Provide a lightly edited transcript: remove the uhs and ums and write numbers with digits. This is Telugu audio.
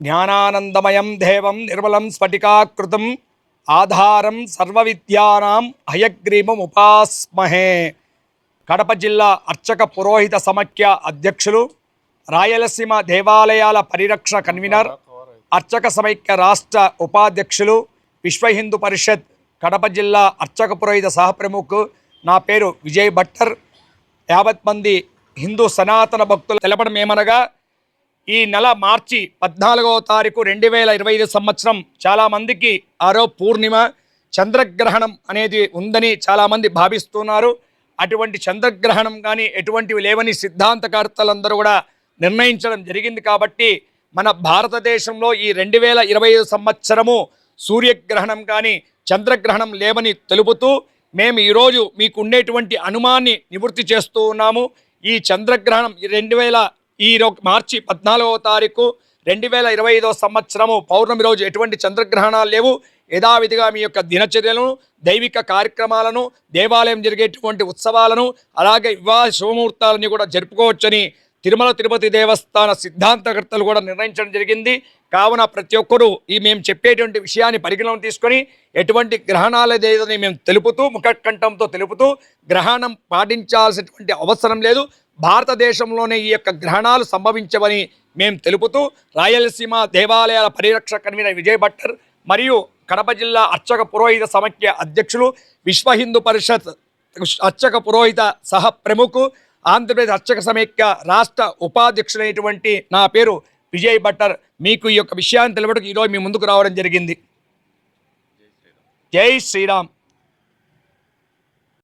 జ్ఞానానందమయం దేవం నిర్మలం స్ఫటికాకృతం ఆధారం సర్వవిద్యానాం హయగ్రీవముపాస్మహే. కడప జిల్లా అర్చక పురోహిత సమాఖ్య అధ్యక్షులు, రాయలసీమ దేవాలయాల పరిరక్షణ కన్వీనర్, అర్చక సమైక్య రాష్ట్ర ఉపాధ్యక్షులు, విశ్వ హిందూ పరిషత్ కడప జిల్లా అర్చక పురోహిత సహప్రముఖ్ నా పేరు విజయ్ భట్టర్. 50 మంది హిందూ సనాతన భక్తులు తెలపడం ఏమనగా, ఈ నెల మార్చి 14వ తారీఖు 2025 సంవత్సరం చాలామందికి ఆరో పూర్ణిమ చంద్రగ్రహణం అనేది ఉందని చాలామంది భావిస్తున్నారు. అటువంటి చంద్రగ్రహణం కానీ ఎటువంటివి లేవని సిద్ధాంతకర్తలందరూ కూడా నిర్ణయించడం జరిగింది. కాబట్టి మన భారతదేశంలో ఈ 2025 సంవత్సరము సూర్యగ్రహణం కానీ చంద్రగ్రహణం లేవని తెలుపుతూ మేము ఈరోజు మీకు ఉండేటువంటి అనుమానాన్ని నివృత్తి చేస్తూ ఉన్నాము. ఈ చంద్రగ్రహణం మార్చి 14వ తారీఖు 2025 సంవత్సరము పౌర్ణమి రోజు ఎటువంటి చంద్రగ్రహణాలు లేవు. యథావిధిగా మీ యొక్క దినచర్యలను, దైవిక కార్యక్రమాలను, దేవాలయం జరిగేటువంటి ఉత్సవాలను, అలాగే వివాహ శుభముహూర్తాలని కూడా జరుపుకోవచ్చని తిరుమల తిరుపతి దేవస్థాన సిద్ధాంతకర్తలు కూడా నిర్ణయించడం జరిగింది. కావున ప్రతి ఒక్కరూ ఈ మేము చెప్పేటువంటి విషయాన్ని పరిగణన తీసుకొని ఎటువంటి గ్రహణాలు లేదని మేము తెలుపుతూ, ముఖకంఠంతో తెలుపుతూ గ్రహణం పాటించాల్సినటువంటి అవసరం లేదు, భారతదేశంలోనే ఈ యొక్క గ్రహణాలు సంభవించవని మేము తెలుపుతూ, రాయలసీమ దేవాలయాల పరిరక్షణ కన్వీనర్ విజయ్ భట్టర్ మరియు కడప జిల్లా అర్చక పురోహిత సమాఖ్య అధ్యక్షులు, విశ్వ హిందూ పరిషత్ అర్చక పురోహిత సహ ప్రముఖ్, ఆంధ్రప్రదేశ్ అర్చక సమైక్య రాష్ట్ర ఉపాధ్యక్షులైనటువంటి నా పేరు విజయ్ భట్టర్ మీకు ఈ యొక్క విషయాన్ని తెలపడానికి ఈరోజు మీ ముందుకు రావడం జరిగింది. జై శ్రీరామ్.